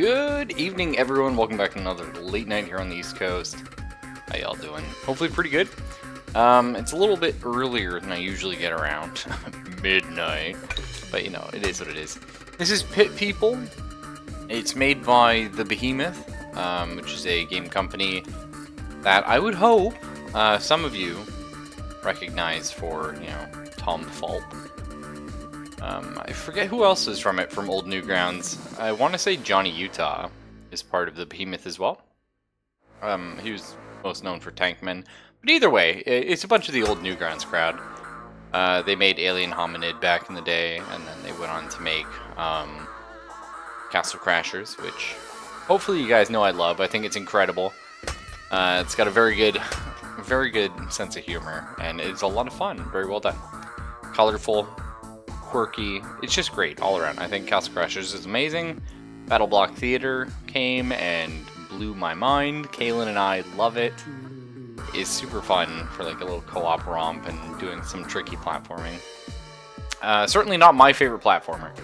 Good evening, everyone. Welcome back to another late night here on the East Coast. How y'all doing? Hopefully pretty good. It's a little bit earlier than I usually get around. Midnight. But, you know, it is what it is. This is Pit People. It's made by The Behemoth, which is a game company that I would hope some of you recognize for, you know, Tom Falk. I forget who else is from it, from Old Newgrounds. I want to say Johnny Utah is part of the Behemoth as well. He was most known for Tankman. But either way, it's a bunch of the Old Newgrounds crowd. They made Alien Hominid back in the day, and then they went on to make Castle Crashers, which hopefully you guys know I love. I think it's incredible. It's got a very good sense of humor, and it's a lot of fun. Very well done. Colorful. Quirky. It's just great all around. I think Castle Crashers is amazing. Battle Block Theater came and blew my mind. Kaylin and I love it. It's super fun for like a little co-op romp and doing some tricky platforming. Certainly not my favorite platformer,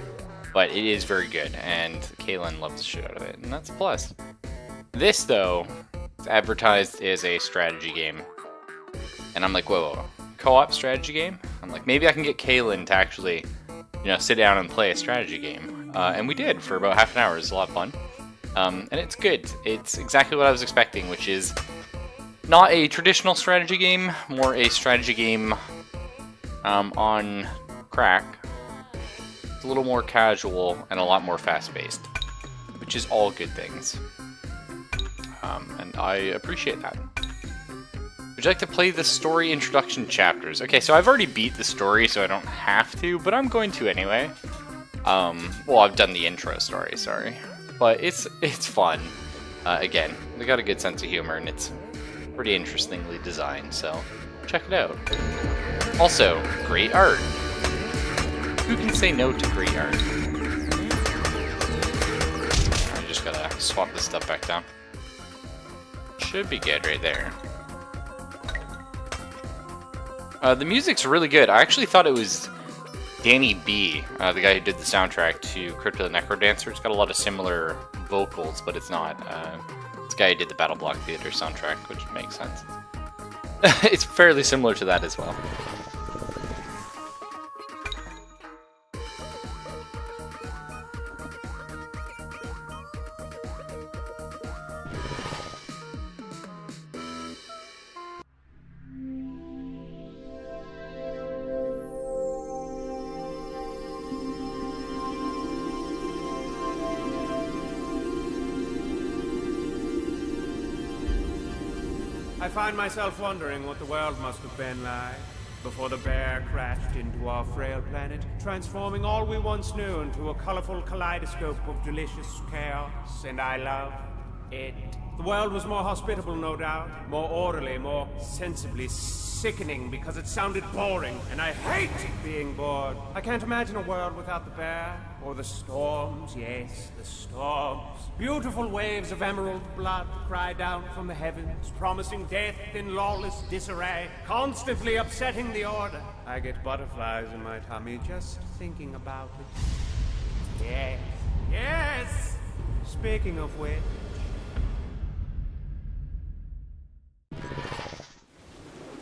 but it is very good, and Kaylin loves the shit out of it, and that's a plus. This, though, is advertised as a strategy game, and I'm like, whoa. Co-op strategy game? I'm like, maybe I can get Kaylin to actually, you know, sit down and play a strategy game. And we did for about half an hour. It was a lot of fun. And it's good. It's exactly what I was expecting, which is not a traditional strategy game, more a strategy game on crack. It's a little more casual and a lot more fast-paced, which is all good things. And I appreciate that. Would you like to play the story introduction chapters? Okay, so I've already beat the story, so I don't have to, but I'm going to anyway. Well, I've done the intro story, sorry. But it's fun. Again, they got a good sense of humor, and it's pretty interestingly designed, so check it out. Also, great art. Who can say no to great art? I just gotta swap this stuff back down. Should be good right there. The music's really good. I actually thought it was Danny B, the guy who did the soundtrack to Crypt of the Necrodancer. It's got a lot of similar vocals, but it's not. It's the guy who did the Battle Block Theater soundtrack, which makes sense. It's fairly similar to that as well. I find myself wondering what the world must have been like before the bear crashed into our frail planet, transforming all we once knew into a colorful kaleidoscope of delicious chaos, and I love it. The world was more hospitable, no doubt, more orderly, more sensibly sickening because it sounded boring, and I hate being bored. I can't imagine a world without the bear, or the storms, yes, the storms. Beautiful waves of emerald blood cry down from the heavens, promising death in lawless disarray, constantly upsetting the order. I get butterflies in my tummy just thinking about it. Yes, yes! Speaking of which...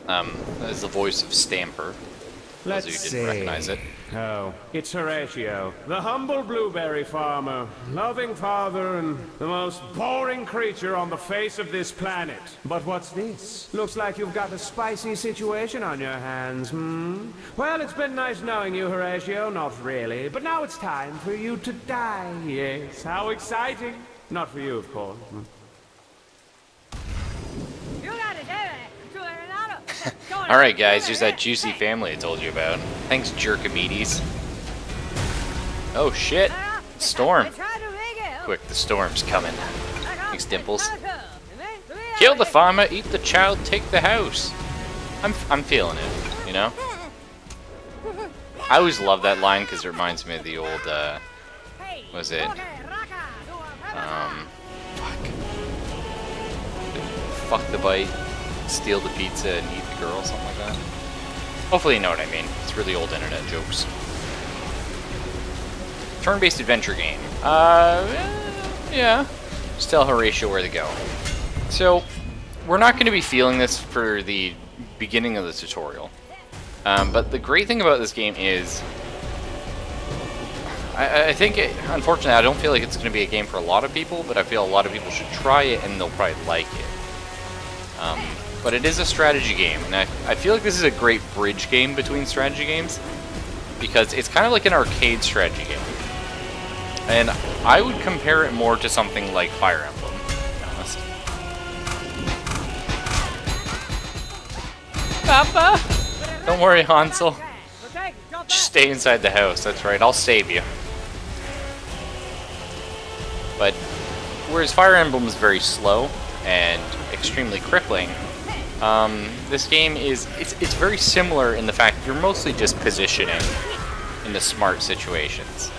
That is the voice of Stamper. Let's those of you see. didn't recognize it. Oh, it's Horatio, the humble blueberry farmer, loving father and the most boring creature on the face of this planet. But what's this? Looks like you've got a spicy situation on your hands, hmm? Well, it's been nice knowing you, Horatio. Not really, but now it's time for you to die. Yes, how exciting. Not for you, of course. Alright guys, here's that juicy family I told you about. Thanks, Jerkamedes. Oh shit! Storm! Quick, the storm's coming. Thanks, Dimples. Kill the farmer, eat the child, take the house. I'm feeling it, you know? I always love that line because it reminds me of the old, what was it? Fuck the bite, steal the pizza, and eat the girl, something like that. Hopefully you know what I mean. It's really old internet jokes. Turn-based adventure game. Yeah. Just tell Horatio where to go. So, we're not going to be feeling this for the beginning of the tutorial. But the great thing about this game is, I think, unfortunately, I don't feel like it's going to be a game for a lot of people, but I feel a lot of people should try it and they'll probably like it. But it is a strategy game, and I feel like this is a great bridge game between strategy games, because it's kind of like an arcade strategy game. And I would compare it more to something like Fire Emblem, to be honest. Papa! Don't worry, Hansel. Just stay inside the house, that's right, I'll save you. But, whereas Fire Emblem is very slow and extremely crippling, this game is, it's very similar in the fact you're mostly just positioning in the smart situations.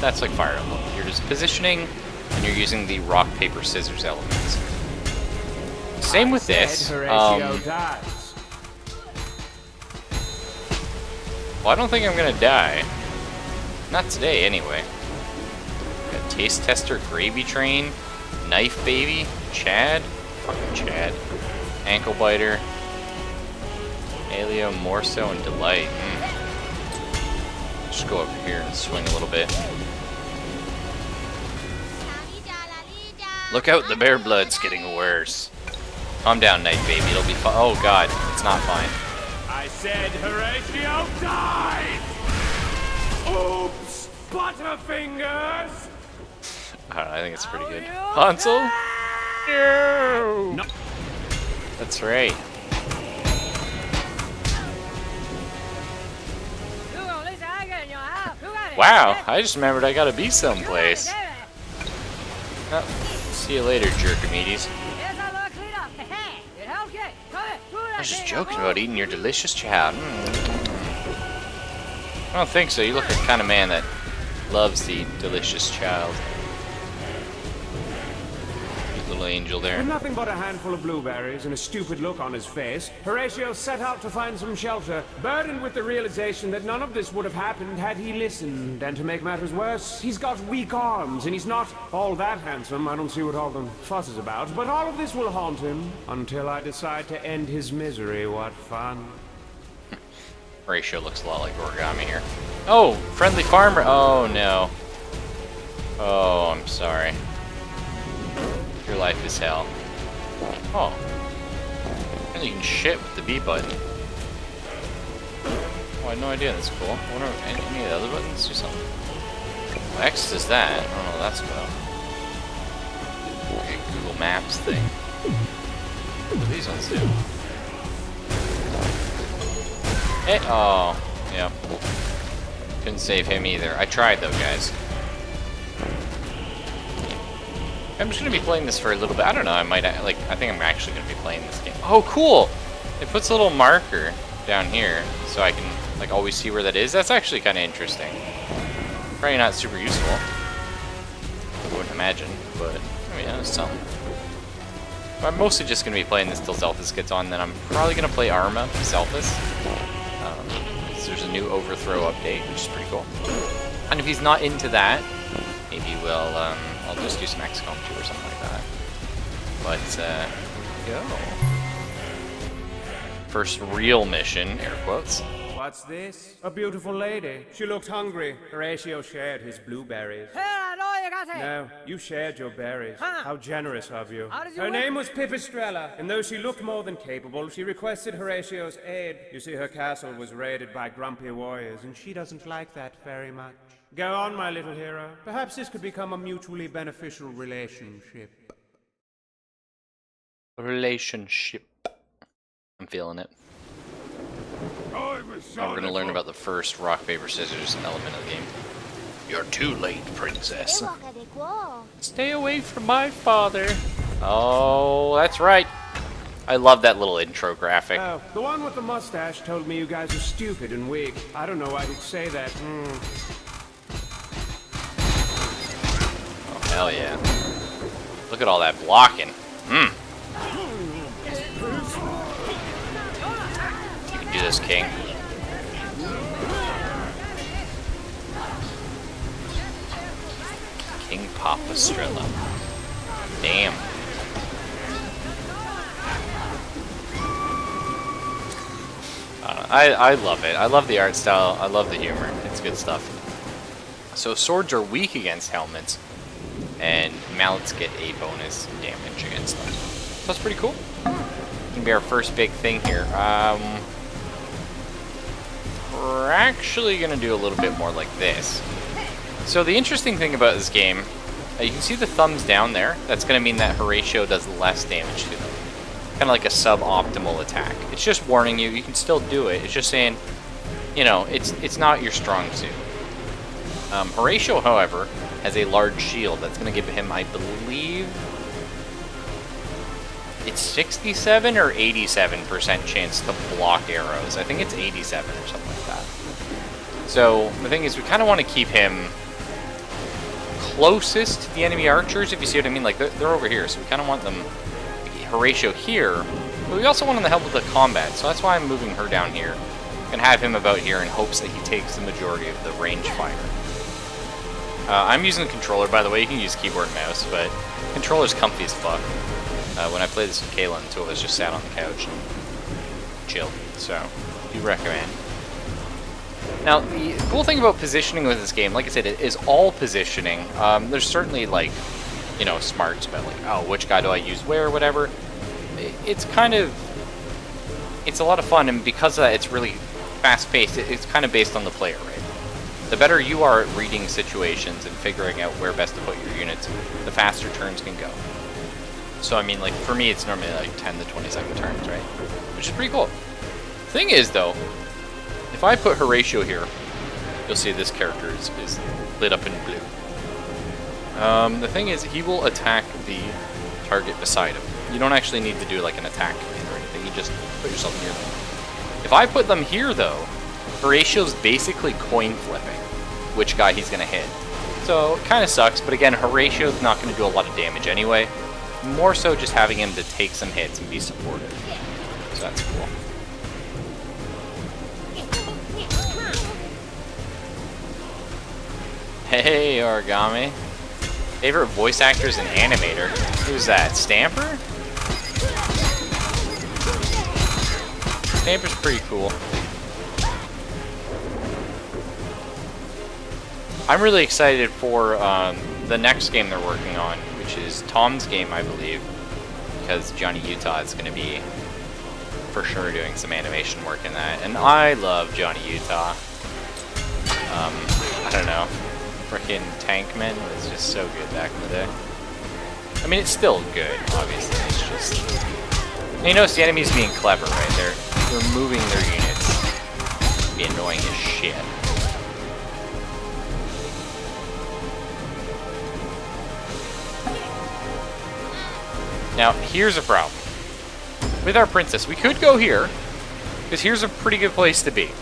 That's like Fire Emblem. You're just positioning and you're using the rock, paper, scissors elements. Same with this. Well, I don't think I'm gonna die. Not today, anyway. Got Taste Tester, Gravy Train, Knife Baby, Chad, fucking Chad, Ankle Biter, Alio, Morso, and Delight. Just go up here and swing a little bit. Look out, the bear blood's getting worse. Calm down, Knife Baby, it'll be fine. Oh god, it's not fine. I said Horatio died! Oops! Butterfingers! I don't know, I think it's pretty good. Hansel? No! That's right. Wow, I just remembered I gotta be someplace. Oh, see you later, Jerkomedes. I was just joking about eating your delicious child. I don't think so. You look like the kind of man that loves the delicious child. Cute little angel there. With nothing but a handful of blueberries and a stupid look on his face, Horatio set out to find some shelter, burdened with the realization that none of this would have happened had he listened. And to make matters worse, he's got weak arms, and he's not all that handsome. I don't see what all the fuss is about. But all of this will haunt him until I decide to end his misery. What fun. Horatio looks a lot like Origami here. Oh, friendly farmer. Oh, no. Oh, I'm sorry. Your life is hell. Oh. And you can shit with the B button. Oh, I had no idea. That's cool. I wonder if any of the other buttons do something. Well, X does that. I don't know what that's about. Like a Google Maps thing. What do these ones do? Hey, oh, yeah. Couldn't save him either. I tried though, guys. I'm just gonna be playing this for a little bit. I don't know. I might like. I think I'm actually gonna be playing this game. Oh, cool! It puts a little marker down here, so I can like always see where that is. That's actually kind of interesting. Probably not super useful. I wouldn't imagine, but I mean, that's something. But I'm mostly just gonna be playing this till Zelphus gets on. Then I'm probably gonna play Arma Zelphus. So there's a new Overthrow update, which is pretty cool. And if he's not into that, maybe we'll I'll just do some XCOM 2 or something like that. But go. First real mission, air quotes. What's this? A beautiful lady. She looked hungry. Horatio shared his blueberries. No, you shared your berries. How generous of you. Her name was Pipistrella, and though she looked more than capable, she requested Horatio's aid. You see, her castle was raided by grumpy warriors, and she doesn't like that very much. Go on, my little hero. Perhaps this could become a mutually beneficial relationship. Relationship. I'm feeling it. Now we're going to learn about the first rock, paper, scissors element of the game. You're too late, princess. Stay away from my father. Oh, that's right. I love that little intro graphic. Oh, the one with the mustache told me you guys are stupid and weak. I don't know why he'd say that. Oh, hell yeah. Look at all that blocking. You can do this, King. King Papastrella. Damn. I love it. I love the art style. I love the humor. It's good stuff. So swords are weak against helmets, and mallets get a bonus damage against them. So that's pretty cool. Gonna be our first big thing here. We're actually gonna do a little bit more like this. So the interesting thing about this game, you can see the thumbs down there. That's gonna mean that Horatio does less damage to them. Kind of like a suboptimal attack. It's just warning you. You can still do it. It's just saying, you know, it's not your strong suit. Horatio, however, has a large shield that's going to give him, I believe, it's 67 or 87% chance to block arrows. I think it's 87 or something like that. So the thing is, we kind of want to keep him closest to the enemy archers, if you see what I mean. Like they're over here, so we kind of want them. Horatio here, but we also want him to help with the combat, so that's why I'm moving her down here and have him about here in hopes that he takes the majority of the range fire. I'm using the controller, by the way. You can use keyboard and mouse, but controller's comfy as fuck. When I played this with Kayla, the two of us just sat on the couch and chilled, so do recommend. Now, the cool thing about positioning with this game, like I said, it is all positioning. There's certainly, like, you know, smarts about, like, oh, which guy do I use where, or whatever. It's kind of, it's a lot of fun, and because of that, it's really fast-paced. It's kind of based on the player, right? The better you are at reading situations and figuring out where best to put your units, the faster turns can go. So, I mean, like, for me, it's normally, like, 10 to 20-second turns, right? Which is pretty cool. Thing is, though, if I put Horatio here, you'll see this character is lit up in blue. The thing is, he will attack the target beside him. You don't actually need to do like an attack command or anything. You just put yourself near them. If I put them here, though, Horatio's basically coin flipping which guy he's going to hit. So it kind of sucks, but again, Horatio's not going to do a lot of damage anyway. More so just having him to take some hits and be supportive. So that's cool. Hey, Origami. Favorite voice actors and animator? Who's that? Stamper? Stamper's pretty cool. I'm really excited for the next game they're working on, which is Tom's game, I believe, because Johnny Utah is going to be for sure doing some animation work in that. And I love Johnny Utah. I don't know. Frickin' Tankman was just so good back in the day. I mean, it's still good, obviously. It's just... And you notice the enemies being clever, right? They're moving their units. Be annoying as shit. Now, here's a problem. With our princess, we could go here, because here's a pretty good place to be.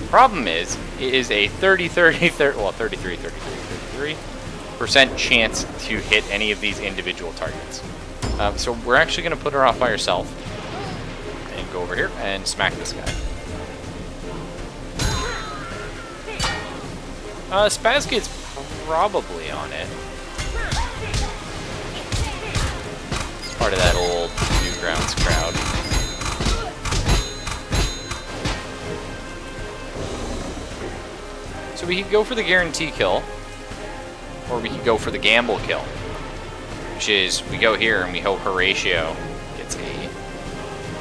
Problem is, it is a 33% chance to hit any of these individual targets. So we're actually going to put her off by herself and go over here and smack this guy. Spazkid's probably on it. It's part of that old Newgrounds crowd. So we could go for the guarantee kill, or we could go for the gamble kill, which is we go here and we hope Horatio gets a,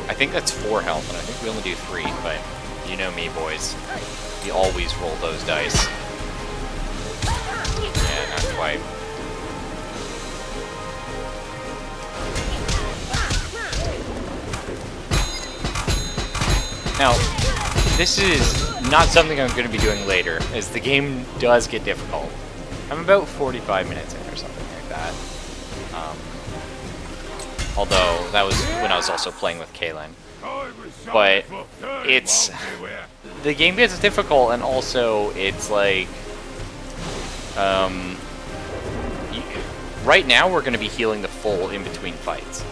I think that's 4 health, and I think we only do 3, but you know me, boys. We always roll those dice. Yeah, not quite. Now, this is not something I'm going to be doing later, as the game does get difficult. I'm about 45 minutes in or something like that. Although, that was when I was also playing with Kaylin. But, it's... The game gets difficult, and also, it's like... right now, we're going to be healing the full in between fights.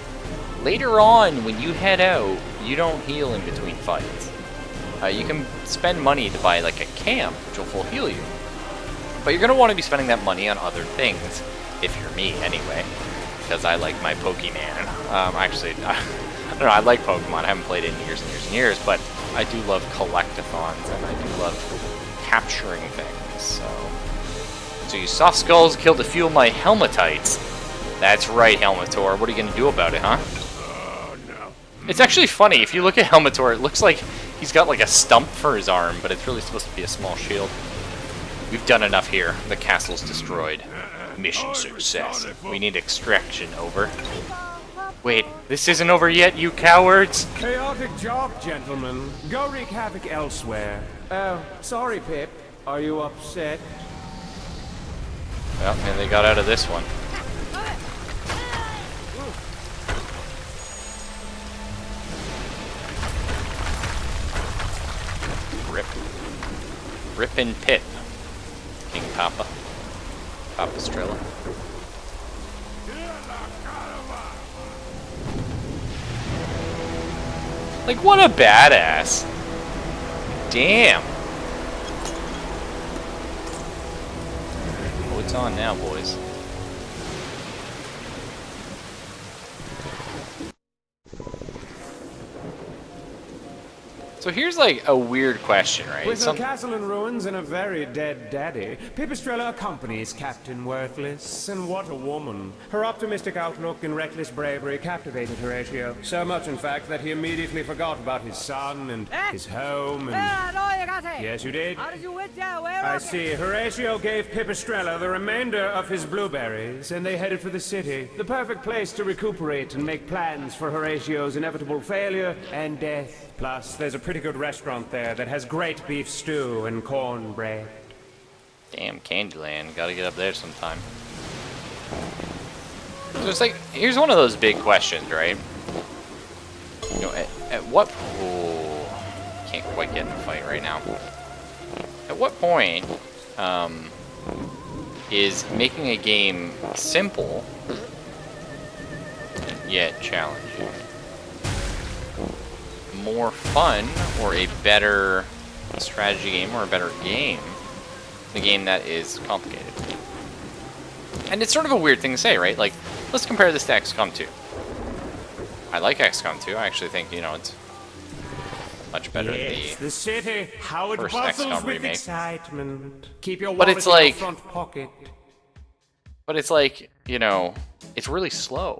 Later on, when you head out, you don't heal in between fights. You can spend money to buy like a camp, which will full heal you. But you're going to want to be spending that money on other things, if you're me anyway, because I like my Pokemon. Actually, I don't know, I like Pokemon. I haven't played it in years and years and years, but I do love collectathons, and I do love capturing things, So you soft skulls killed a few of my Helmetites. That's right, Helmetor. What are you going to do about it, huh? No. It's actually funny. If you look at Helmetor, it looks like he's got like a stump for his arm, but it's really supposed to be a small shield. We've done enough here. The castle's destroyed. Mission success. We need extraction. Over. Wait, this isn't over yet, you cowards! Chaotic job, gentlemen. Go wreak havoc elsewhere. Oh, sorry, Pip. Are you upset? Well, and they got out of this one. Rip. Rip and Pip. King Papa. Papastrella. Like, what a badass. Damn. Oh, it's on now, boys. So here's like a weird question, right? With her castle in ruins and a very dead daddy, Pipistrella accompanies Captain Worthless, and what a woman. Her optimistic outlook and reckless bravery captivated Horatio. So much, in fact, that he immediately forgot about his son and his home and... Yes, you did? I see. Horatio gave Pipistrella the remainder of his blueberries, and they headed for the city. The perfect place to recuperate and make plans for Horatio's inevitable failure and death. Plus, there's a pretty good restaurant there that has great beef stew and cornbread. Damn, Candyland. Gotta get up there sometime. So it's like, here's one of those big questions, right? You know, at what... Oh, can't quite get in a fight right now. At what point is making a game simple yet challenging more fun, or a better strategy game, or a better game than a game that is complicated? And it's sort of a weird thing to say, right? Like, let's compare this to XCOM 2. I like XCOM 2. I actually think, you know, it's much better than the city, how it first bustles XCOM with remake. excitement. Keep your But wallet it's in like- your front pocket. But it's like, you know, it's really slow.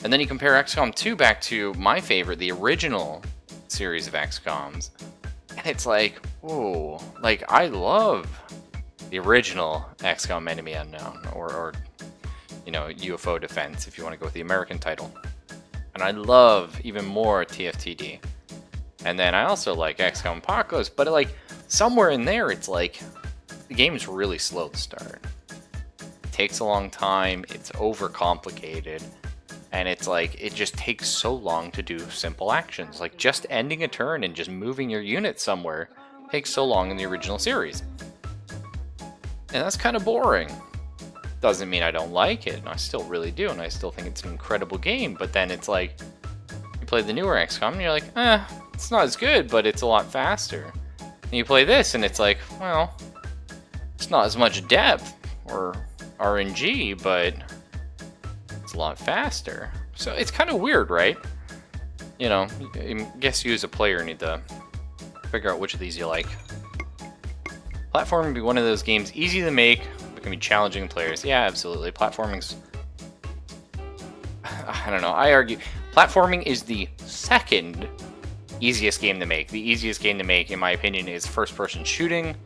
And then you compare XCOM 2 back to my favorite, the original series of XCOMs. And it's like, whoa, like, I love the original XCOM Enemy Unknown, or you know, UFO Defense, if you want to go with the American title. And I love even more TFTD. And then I also like XCOM Apocalypse, but like, somewhere in there, it's like, the game is really slow to start. It takes a long time, it's overcomplicated. And it's like, it just takes so long to do simple actions. Like, just ending a turn and just moving your unit somewhere takes so long in the original series. And that's kind of boring. Doesn't mean I don't like it, and I still really do, and I still think it's an incredible game, but then it's like, you play the newer XCOM, and you're like, it's not as good, but it's a lot faster. And you play this, and it's like, well, it's not as much depth, or RNG, but... it's a lot faster. So it's kind of weird, right? You know, I guess you as a player need to figure out which of these you like. Platforming can be one of those games easy to make, but can be challenging to players. Yeah, absolutely. Platforming's... I don't know. I argue platforming is the second easiest game to make. The easiest game to make, in my opinion, is first-person shooting,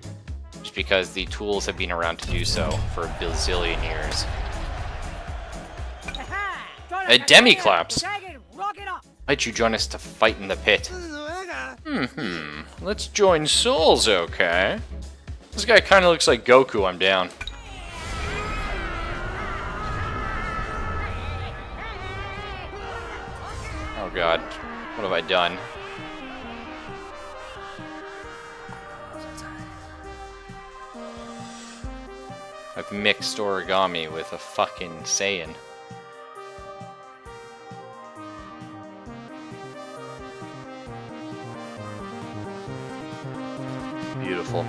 just because the tools have been around to do so for a bazillion years. A demi-claps. Might you join us to fight in the pit? Let's join souls, okay? This guy kind of looks like Goku. I'm down. Oh god. What have I done? I've mixed origami with a fucking Saiyan. Beautiful.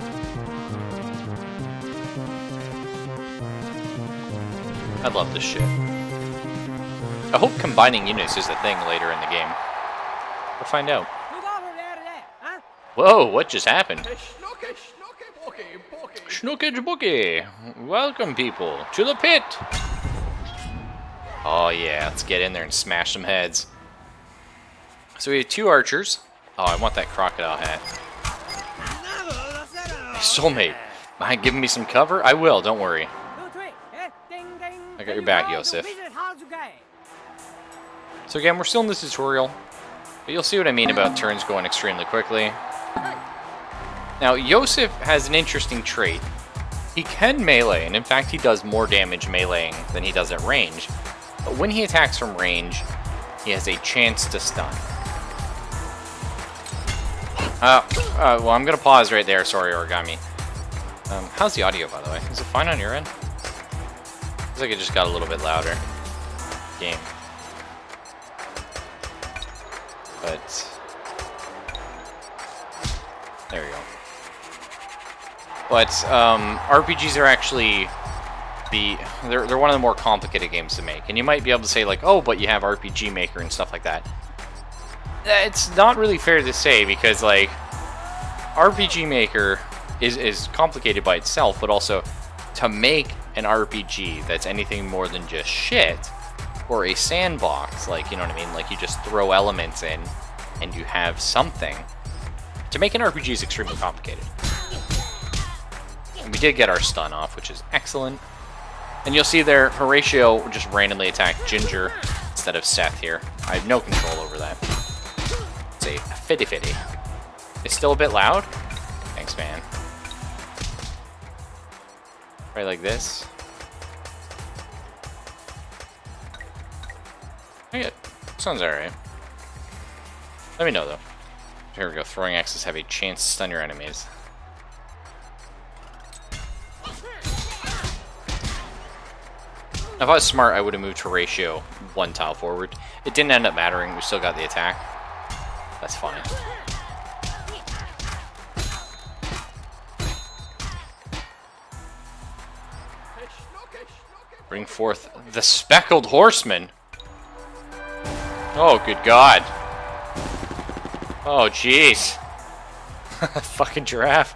I love this shit. I hope combining units is a thing later in the game. We'll find out. Whoa, what just happened? Schnookage bookie! Welcome, people, to the pit! Oh yeah, let's get in there and smash some heads. So we have 2 archers. Oh, I want that crocodile hat. Soulmate, mind giving me some cover? I will, don't worry. I got your back, Yosef. So again, we're still in this tutorial, but you'll see what I mean about turns going extremely quickly. Now, Yosef has an interesting trait. He can melee, and in fact he does more damage meleeing than he does at range. But when he attacks from range, he has a chance to stun. Well, I'm going to pause right there. Sorry, Origami. How's the audio, by the way? Is it fine on your end? Looks like it just got a little bit louder. Game. But there we go. But RPGs are actually they're one of the more complicated games to make, and you might be able to say like, oh, but you have RPG Maker and stuff like that. It's not really fair to say, because like RPG Maker is complicated by itself, but also to make an RPG that's anything more than just shit, or a sandbox, like, you know what I mean, like you just throw elements in and you have something. To make an RPG is extremely complicated. And we did get our stun off, which is excellent. And you'll see there, Horatio just randomly attacked Ginger instead of Seth here. I have no control over that. It's a fitty-fitty. It's still a bit loud? Thanks, man. Right like this. Yeah, sounds alright. Let me know, though. Here we go. Throwing axes have a chance to stun your enemies. Now, if I was smart, I would have moved Horatio 1 tile forward. It didn't end up mattering. We still got the attack. That's fine. Bring forth the Speckled Horseman. Oh, good God. Oh, jeez. Fucking giraffe.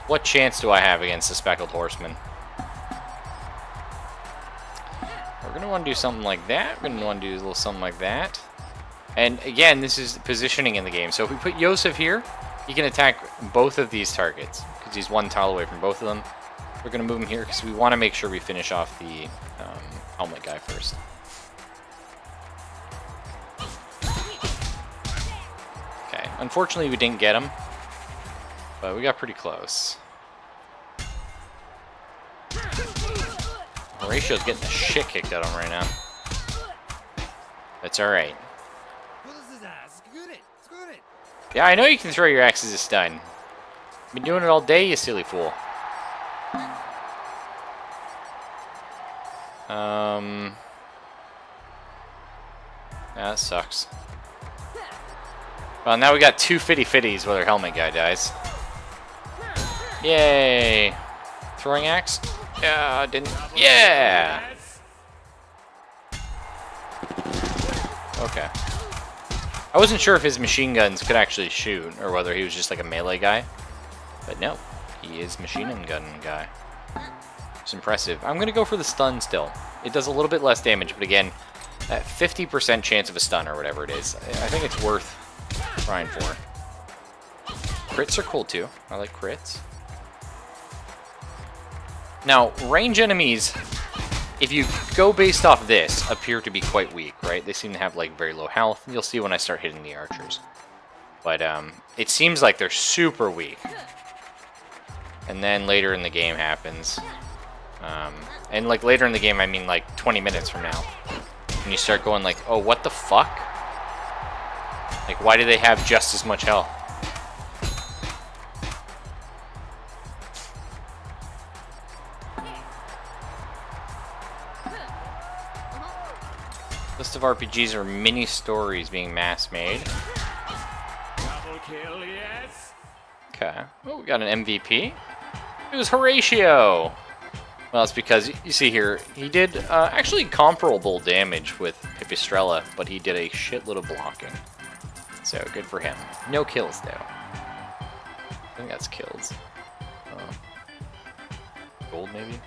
What chance do I have against the Speckled Horseman? We're going to want to do something like that. We're going to want to do a little something like that. And again, this is positioning in the game. So if we put Yosef here, he can attack both of these targets, because he's 1 tile away from both of them. We're going to move him here because we want to make sure we finish off the helmet guy first. Okay, unfortunately we didn't get him, but we got pretty close. Horatio's getting the shit kicked out of him right now. That's alright. Yeah, I know you can throw your axes as stun. Been doing it all day, you silly fool. Yeah, that sucks. Well, now we got 2 fitty-fitties while their helmet guy dies. Yay! Throwing axe? Yeah, didn't. Yeah! Okay. I wasn't sure if his machine guns could actually shoot, or whether he was just like a melee guy. But no, he is machine gun guy. It's impressive. I'm gonna go for the stun still. It does a little bit less damage, but again, that 50% chance of a stun or whatever it is, I think it's worth trying for. Crits are cool too. I like crits. Now, range enemies, if you go based off this, appear to be quite weak, right? They seem to have like very low health. You'll see when I start hitting the archers. But it seems like they're super weak. And then later in the game happens. And like later in the game, I mean like 20 minutes from now. And you start going like, oh, what the fuck? Like, why do they have just as much health? List of RPGs are mini stories being mass made. Double kill, yes. Okay. Oh, we got an MVP. It was Horatio. Well, it's because, you see here, he did actually comparable damage with Pipistrella, but he did a shitload of blocking. So, good for him. No kills, though. I think that's kills. Gold, maybe?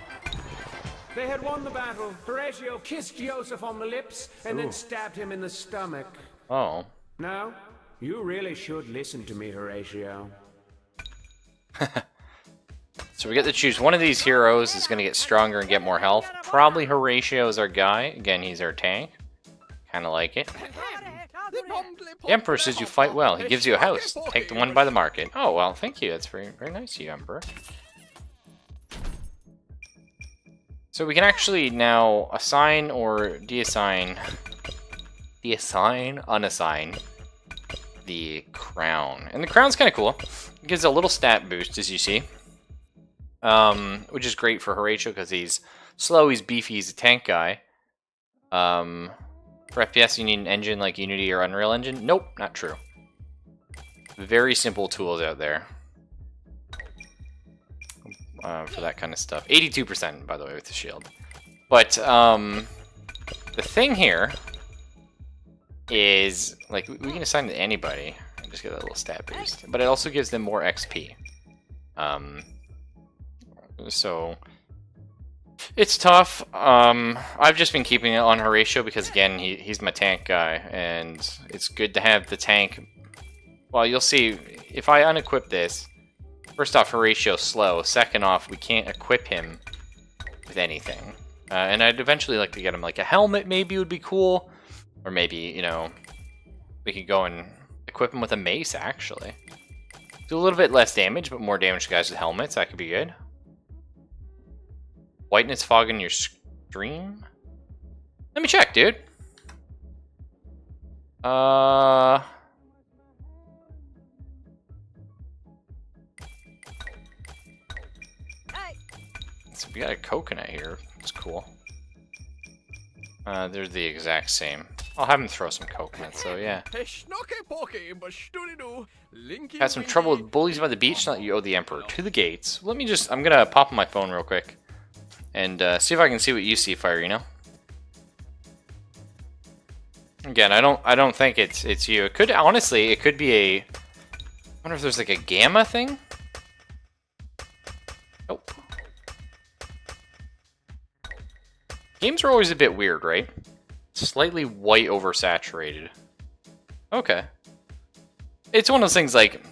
They had won the battle. Horatio kissed Joseph on the lips and then stabbed him in the stomach. Oh. Now, you really should listen to me, Horatio. So we get to choose one of these heroes is going to get stronger and get more health. Probably Horatio is our guy. Again, he's our tank. Kind of like it. The Emperor says you fight well. He gives you a house. Take the one by the market. Oh, well, thank you. That's very, very nice of you, Emperor. So we can actually now assign or deassign, unassign the crown. And the crown's kind of cool. It gives a little stat boost, as you see. Which is great for Horatio because he's slow, he's beefy, he's a tank guy. For FPS, you need an engine like Unity or Unreal Engine? Nope, not true. Very simple tools out there. For that kind of stuff. 82%, by the way, with the shield. But, the thing here is, like, we can assign to anybody and just get a little stat boost. But it also gives them more XP. So, it's tough. I've just been keeping it on Horatio because, again, he's my tank guy. And it's good to have the tank. Well, you'll see, if I unequip this, first off, Horatio's slow. Second off, we can't equip him with anything. And I'd eventually like to get him like a helmet maybe would be cool. Or maybe, you know, we could go and equip him with a mace, actually. Do a little bit less damage, but more damage to guys with helmets. That could be good. Whiteness fog in your stream? Let me check, dude. So we got a coconut here. It's cool. They're the exact same. I'll have him throw some coconuts, so yeah. Had some trouble with bullies by the beach, not you owe the Emperor. To the gates. Let me just, I'm gonna pop on my phone real quick. And see if I can see what you see, Fire, you know? Again, I don't think it's you. It could, honestly, it could be a, I wonder if there's like a gamma thing? Nope. Games are always a bit weird, right? Slightly white oversaturated. Okay. It's one of those things like,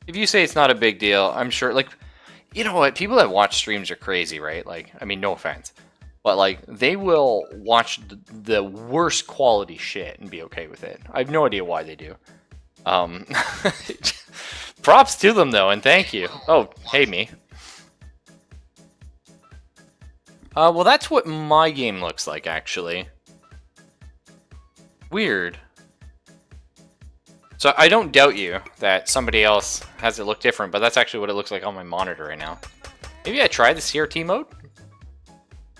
if you say it's not a big deal, I'm sure, like, you know what? People that watch streams are crazy, right? Like, I mean, no offense. But, like, they will watch the worst quality shit and be okay with it. I have no idea why they do. Props to them, though, and thank you. Oh, hey, me. Well, that's what my game looks like, actually. Weird. So I don't doubt you that somebody else has it look different, but that's actually what it looks like on my monitor right now. Maybe I try the CRT mode?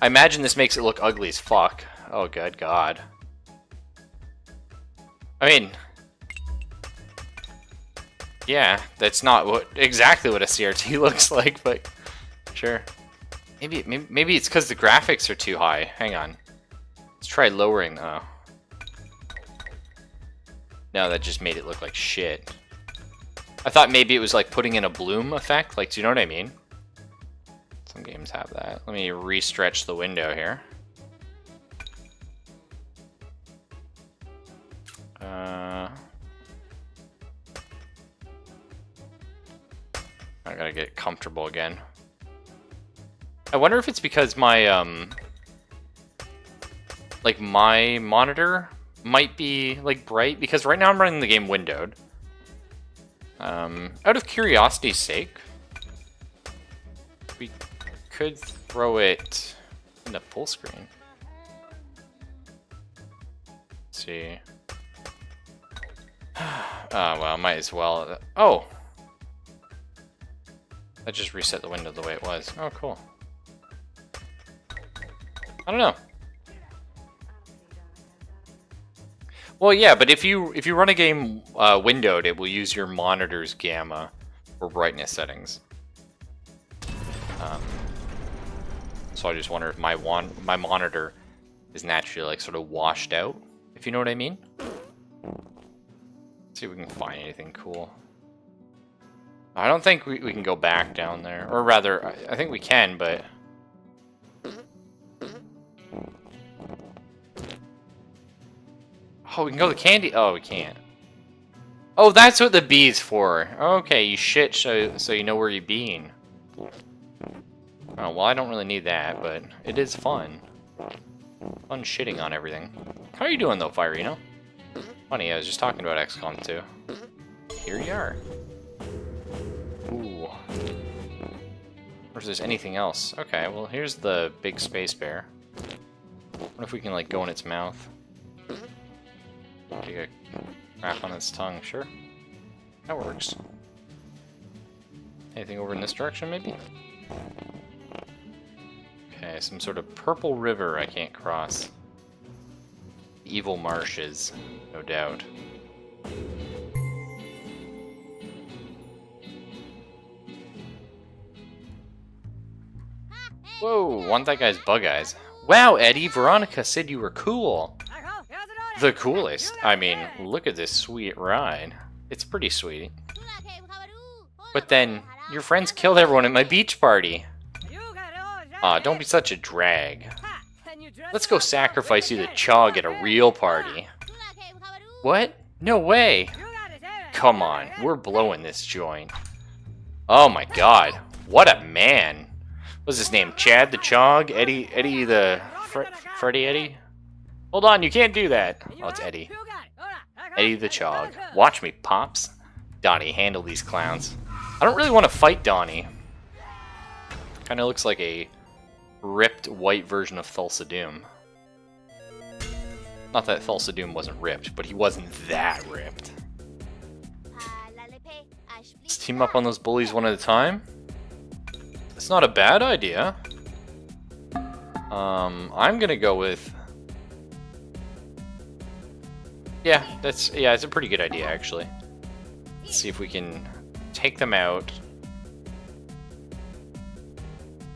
I imagine this makes it look ugly as fuck. Oh, good God. I mean... yeah, that's not exactly what a CRT looks like, but sure. Maybe it's because the graphics are too high. Hang on. Let's try lowering. Oh. No, that just made it look like shit. I thought maybe it was like putting in a bloom effect. Like, do you know what I mean? Some games have that. Let me re-stretch the window here. I gotta get comfortable again. I wonder if it's because my, like, my monitor might be, like, bright, because right now I'm running the game windowed. Out of curiosity's sake, we could throw it into full screen. Let's see. Well, might as well. Oh! That just reset the window the way it was. Oh, cool. I don't know. Well, yeah, but if you run a game windowed, it will use your monitor's gamma for brightness settings. So so I just wonder if my monitor is naturally like sort of washed out, if you know what I mean. Let's see if we can find anything cool. I don't think we can go back down there, or rather, I think we can, but oh, we can go to the candy. Oh, we can't. Oh, that's what the bee's for. Okay, you shit, so you know where you're being. Oh, well, I don't really need that, but it is fun. Fun shitting on everything. How are you doing, though, Firino? Funny, I was just talking about XCOM 2. Here you are. Ooh. Or if there's anything else. Okay, well, here's the big space bear. What if we can, like, go in its mouth? Take a crap on its tongue, sure. That works. Anything over in this direction, maybe? Okay, some sort of purple river I can't cross. Evil marshes, no doubt. Whoa, want that guy's bug eyes. Wow, Eddie, Veronica said you were cool. The coolest. I mean, look at this sweet ride. It's pretty sweet. But then, your friends killed everyone at my beach party. Aw, don't be such a drag. Let's go sacrifice you to Chog at a real party. What? No way! Come on, we're blowing this joint. Oh my god, what a man! What's his name? Chad the Chog? Eddie the... Freddy Eddie? Hold on, you can't do that. Oh, it's Eddie. Eddie the Chog. Watch me, Pops. Donnie, handle these clowns. I don't really want to fight Donnie. Kind of looks like a ripped white version of Thulsa Doom. Not that Thulsa Doom wasn't ripped, but he wasn't that ripped. Let's team up on those bullies one at a time. It's not a bad idea. I'm gonna go with... Yeah, it's a pretty good idea, actually. Let's see if we can take them out.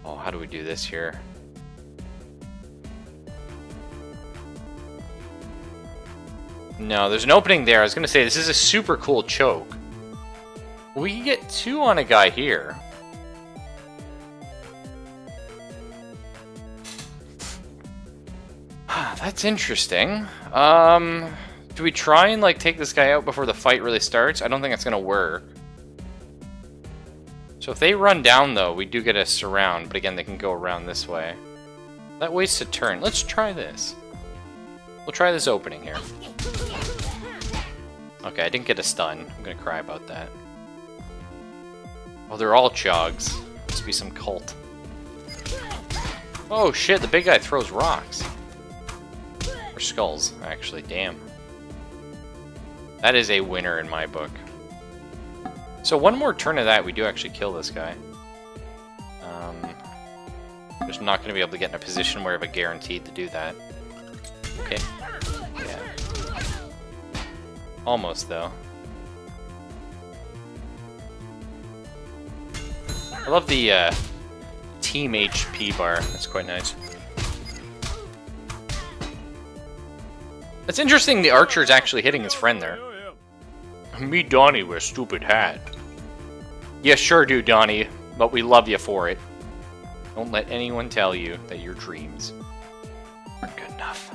Oh, how do we do this here? No, there's an opening there. I was gonna say, this is a super cool choke. We can get two on a guy here. That's interesting. Do we try and like take this guy out before the fight really starts? I don't think that's gonna work. So if they run down though, we do get a surround, but again they can go around this way. That wastes a turn. Let's try this. We'll try this opening here. Okay, I didn't get a stun. I'm gonna cry about that. Oh, they're all Chogs. Must be some cult. Oh shit, the big guy throws rocks. Or skulls, actually, damn. That is a winner in my book. So one more turn of that, we do actually kill this guy. Just not going to be able to get in a position where I have a guaranteed to do that. Okay. Yeah. Almost, though. I love the team HP bar. That's quite nice. It's interesting the archer is actually hitting his friend there. Me, Donnie, wear stupid hat. Yeah, sure do, Donnie, but we love you for it. Don't let anyone tell you that your dreams aren't good enough.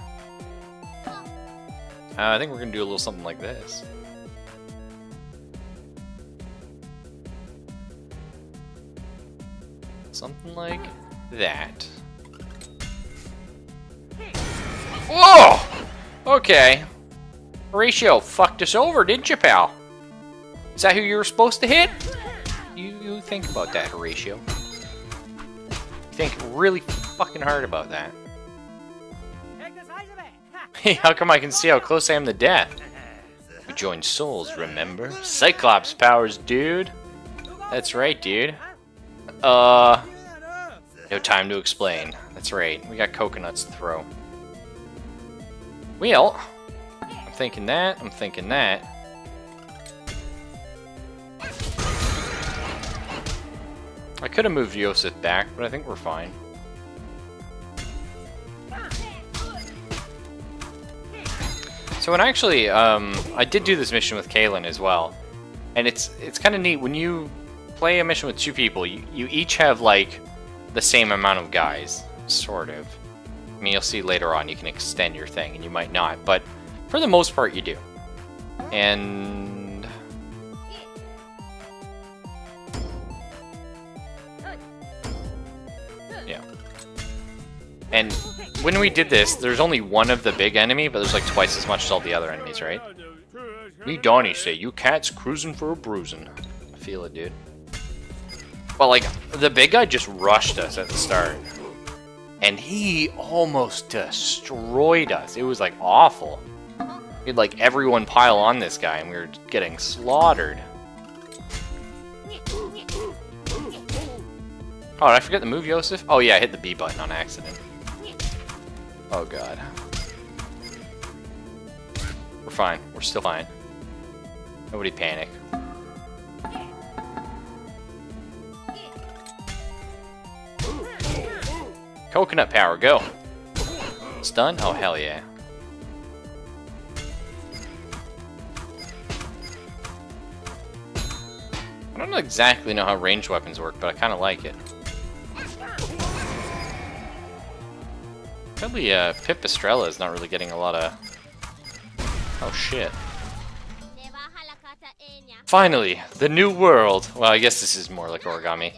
I think we're going to do a little something like this. Something like that. Whoa! Okay. Horatio fucked us over, didn't you, pal? Is that who you were supposed to hit? You think about that, Horatio. Think really fucking hard about that. Hey, how come I can see how close I am to death? We joined souls, remember? Cyclops powers, dude. That's right, dude. No time to explain. That's right, we got coconuts to throw. Well, I'm thinking that, I'm thinking that. I could have moved Yosef back, but I think we're fine. So, and actually, I did do this mission with Kaylin as well. And it's kind of neat. When you play a mission with 2 people, you each have, like, the same amount of guys. Sort of. I mean, you'll see later on you can extend your thing, and you might not. But for the most part, you do. And... yeah. And when we did this, there's only one of the big enemy, but there's like twice as much as all the other enemies, right? Me Donnie say, you cats cruising for a bruising. I feel it, dude. Well, like, the big guy just rushed us at the start. And he almost destroyed us. It was, like, awful. We had, like, everyone pile on this guy, and we were getting slaughtered. Oh, did I forget the move, Yosef? Oh, yeah, I hit the B button on accident. Oh, God. We're fine. We're still fine. Nobody panic. Coconut power, go! Stun? Oh, hell yeah. I don't exactly know how ranged weapons work, but I kind of like it. Probably Pip Estrella is not really getting a lot of... oh shit. Finally, the new world! Well, I guess this is more like origami.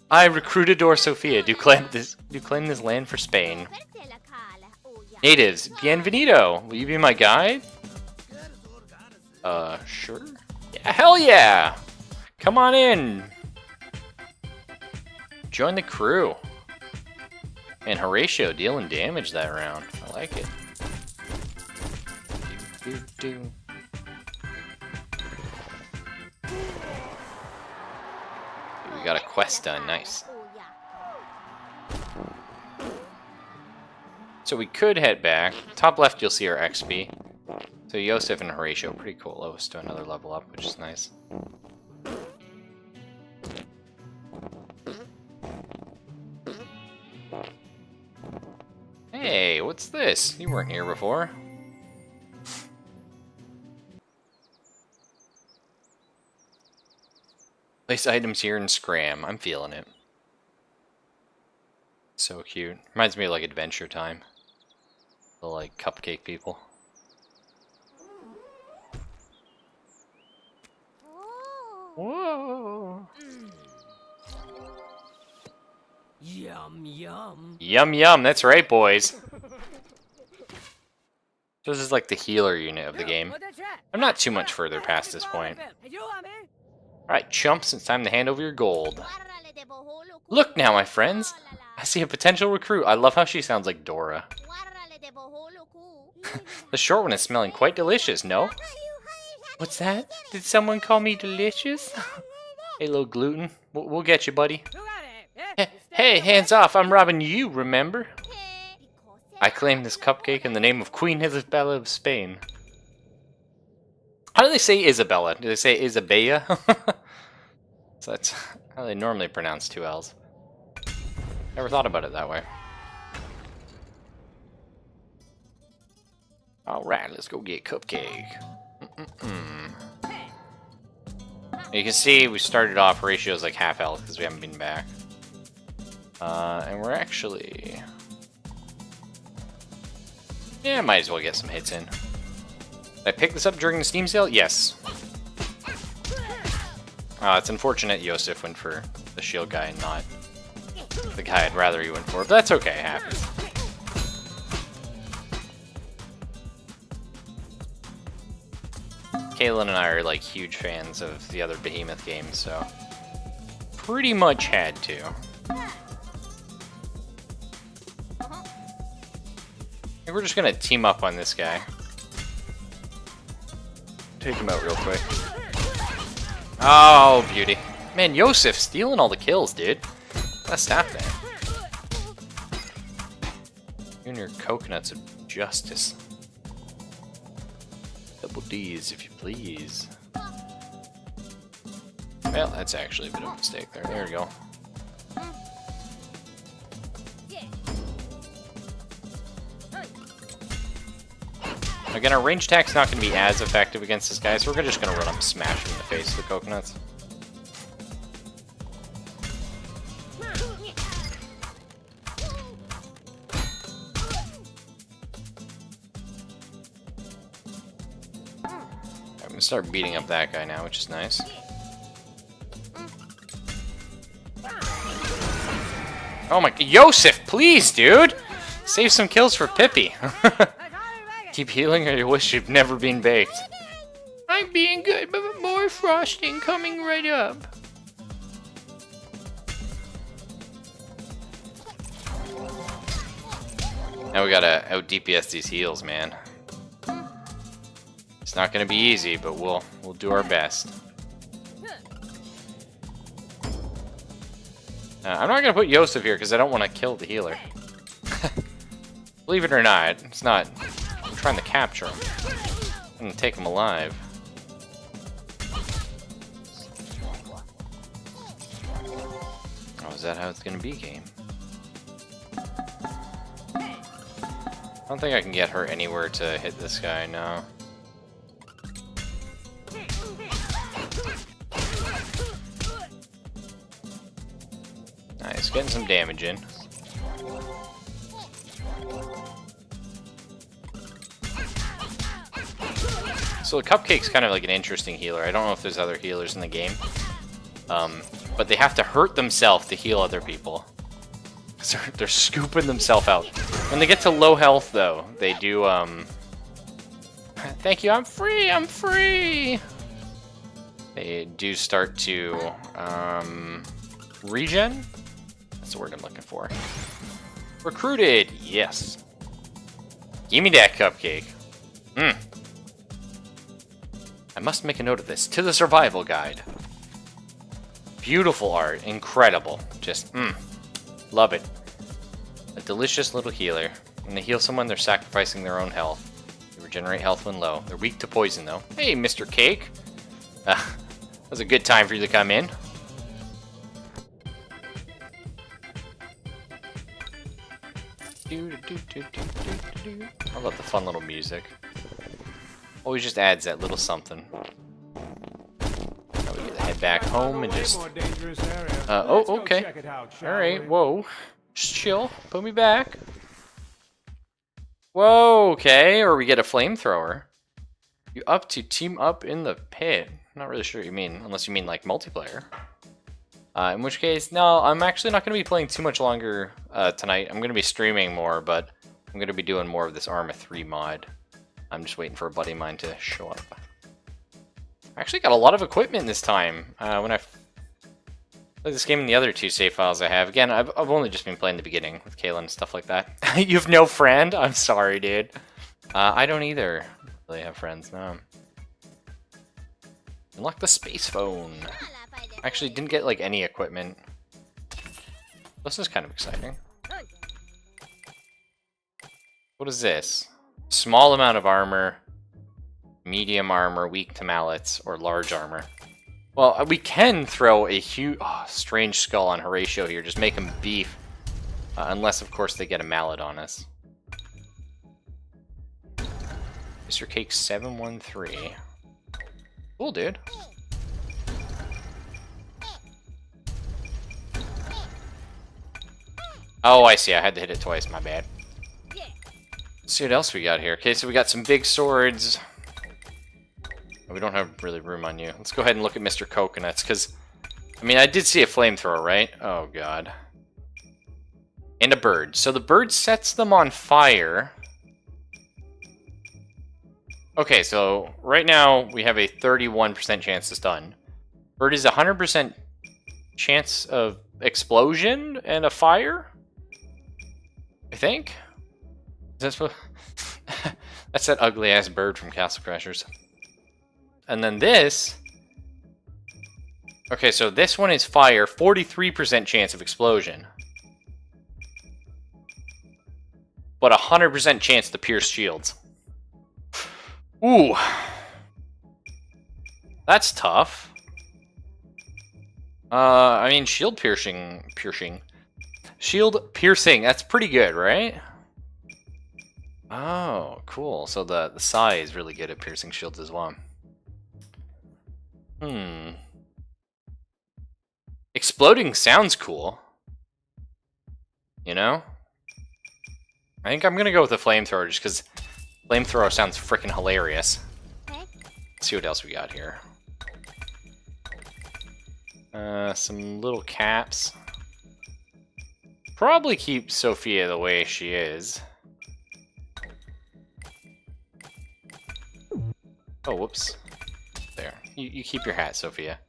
I recruited Dora Sofia to claim this land for Spain. Natives, bienvenido! Will you be my guide? Sure? Yeah, hell yeah! Come on in! Join the crew. And Horatio dealing damage that round. I like it. Do. We got a quest done, nice. So we could head back. Top left you'll see our XP. So Yosef and Horatio, pretty cool. Close to another level up, which is nice. Hey, what's this? You weren't here before. Place items here in Scram. I'm feeling it. So cute. Reminds me of like Adventure Time. The like cupcake people. Whoa. Yum yum. Yum yum, that's right, boys. So this is like the healer unit of the game. I'm not too much further past this point. Alright, chumps, it's time to hand over your gold. Look now, my friends. I see a potential recruit. I love how she sounds like Dora. The short one is smelling quite delicious, no? What's that? Did someone call me delicious? Hey, little gluten. We'll get you, buddy. Hey, hands off. I'm robbing you, remember? I claim this cupcake in the name of Queen Isabella of Spain. How do they say Isabella? Do they say Isabella? So that's how they normally pronounce 2 L's. Never thought about it that way. Alright, let's go get cupcake. You can see we started off ratios like half health because we haven't been back. And we're actually... yeah, might as well get some hits in. Did I pick this up during the Steam sale? Yes. It's unfortunate Yosef went for the shield guy and not the guy I'd rather he went for, but that's okay, it happens. Kaylin and I are like huge fans of the other Behemoth games, so pretty much had to. I think we're just gonna team up on this guy. Take him out real quick. Oh, beauty. Man, Yosef stealing all the kills, dude. Gotta stop that. You and your coconuts of justice. Double D's, if you please. Well, that's actually a bit of a mistake there. There we go. Again, our range attack's not going to be as effective against this guy, so we're just going to run up and smash him in the face with the coconuts. I'm going to start beating up that guy now, which is nice. Oh my... Yosef, please, dude! Save some kills for Pippi. Keep healing or you wish you've never been baked. I'm being good, but more frosting coming right up. Now we gotta out DPS these heals, man. It's not gonna be easy, but we'll do our best. I'm not gonna put Yosef here because I don't want to kill the healer. Believe it or not, it's not. I'm trying to capture him. I'm gonna take him alive. Oh, is that how it's gonna be, game? I don't think I can get her anywhere to hit this guy, no. Nice, getting some damage in. So the Cupcake's kind of like an interesting healer. I don't know if there's other healers in the game. But they have to hurt themselves to heal other people. They're scooping themselves out. When they get to low health, though, they do, Thank you, I'm free, I'm free! They do start to, regen? That's the word I'm looking for. Recruited! Yes. Give me that Cupcake. I must make a note of this. To the survival guide. Beautiful art. Incredible. Just, love it. A delicious little healer. When they heal someone, they're sacrificing their own health. They regenerate health when low. They're weak to poison, though. Hey, Mr. Cake. That was a good time for you to come in. I love the fun little music. Always just adds that little something. Now we get to head back home and just... oh, okay. Alright, whoa. Just chill. Put me back. Whoa, okay. Or we get a flamethrower. You up to team up in the pit. Not really sure what you mean, unless you mean like multiplayer. In which case, no, I'm actually not going to be playing too much longer tonight. I'm going to be streaming more, but I'm going to be doing more of this Arma 3 mod. I'm just waiting for a buddy of mine to show up. I actually got a lot of equipment this time. When I played this game and the other two save files I have. Again, I've only just been playing the beginning with Kaylin and stuff like that. You have no friend? I'm sorry, dude. I don't either really have friends, no. Unlock the space phone. Actually, didn't get like any equipment. This is kind of exciting. What is this? Small amount of armor, medium armor, weak to mallets, or large armor. Well, we can throw a huge, strange skull on Horatio here, just make him beef. Unless, of course, they get a mallet on us. Mr. Cake 713. Cool, dude. Oh, I see. I had to hit it twice. My bad. Let's see what else we got here. Okay, so we got some big swords. We don't have really room on you. Let's go ahead and look at Mr. Coconuts, because, I mean, I did see a flamethrower, right? Oh, God. And a bird. So the bird sets them on fire. Okay, so right now we have a 31% chance to stun. Bird is 100% chance of explosion and a fire? I think? That's what... That's that ugly-ass bird from Castle Crashers. And then this... Okay, so this one is fire, 43% chance of explosion. But 100% chance to pierce shields. Ooh. That's tough. I mean, shield piercing. Shield piercing, that's pretty good, right? Oh, cool. So the Sai is really good at piercing shields as well. Exploding sounds cool. You know? I think I'm gonna go with the flamethrower just because flamethrower sounds freaking hilarious. Let's see what else we got here. Some little caps. Probably keep Sophia the way she is. Oh, whoops. There. You keep your hat, Sophia.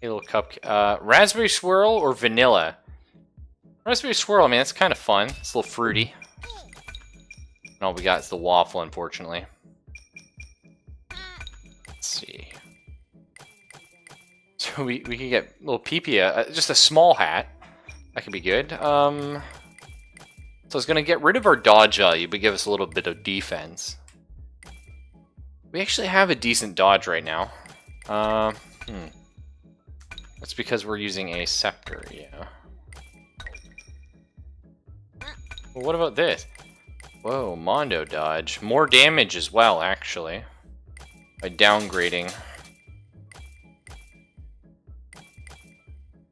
A little cup. Raspberry swirl or vanilla? Raspberry swirl, I mean, that's kind of fun. It's a little fruity. And all we got is the waffle, unfortunately. Let's see. So we could get a little Pipia, just a small hat. That could be good. So it's going to get rid of our dodge value, but give us a little bit of defense. We actually have a decent dodge right now. That's because we're using a scepter, yeah. Well, what about this? Whoa, Mondo dodge. More damage as well, actually. By downgrading.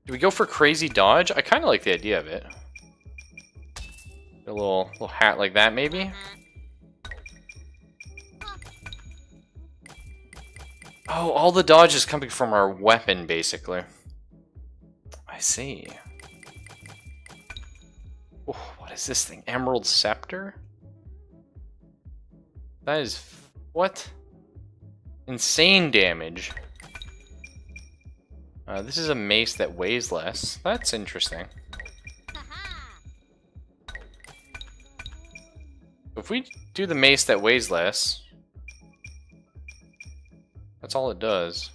Do we go for crazy dodge? I kind of like the idea of it. A little hat like that, maybe? Oh, all the dodge is coming from our weapon, basically. I see. Oh, what is this thing? Emerald Scepter? That is... what? Insane damage. This is a mace that weighs less. That's interesting. If we do the mace that weighs less... that's all it does.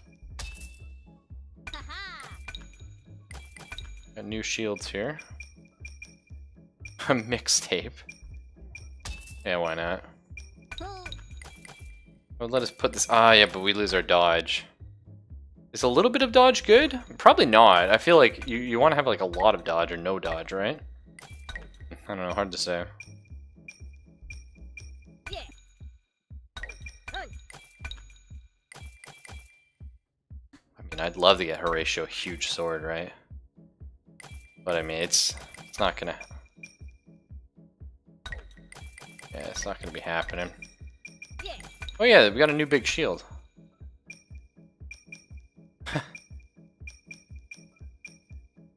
Got new shields here. A mixtape. Yeah, why not? Well, let us put this... ah, yeah, but we lose our dodge. Is a little bit of dodge good? Probably not. I feel like you want to have like a lot of dodge or no dodge, right? I don't know, hard to say. I mean, I'd love to get Horatio a huge sword, right? But I mean, it's not gonna... yeah, it's not gonna be happening. Oh yeah, we got a new big shield.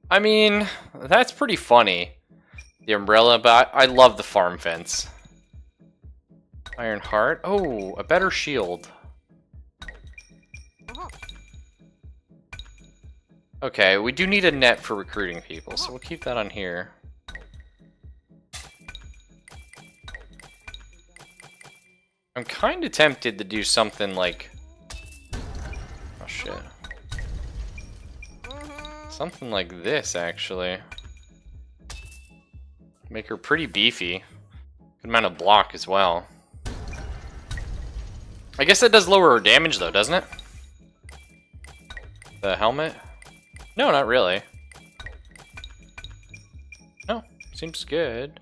I mean, that's pretty funny. The umbrella, but I love the farm fence. Iron Heart. Oh, a better shield. Okay, we do need a net for recruiting people, so we'll keep that on here. I'm kind of tempted to do something like... oh shit. Something like this, actually. Make her pretty beefy. Good amount of block as well. I guess that does lower her damage though, doesn't it? The helmet? No, not really. No, seems good.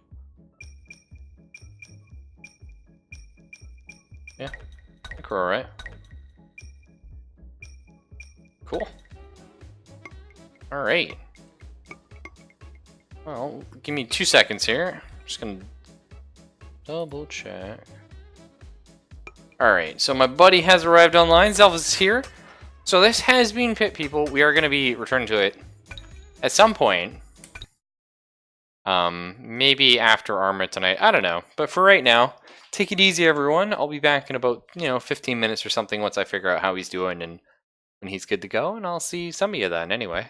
Yeah, I think we're alright. Cool. Alright. Well, give me 2 seconds here. I'm just gonna double check. Alright, so my buddy has arrived online. Zelvis is here. So this has been Pit People. We are gonna be returning to it at some point. Maybe after Arma tonight. I don't know. But for right now, take it easy, everyone. I'll be back in about, 15 minutes or something once I figure out how he's doing and when he's good to go. And I'll see some of you then anyway.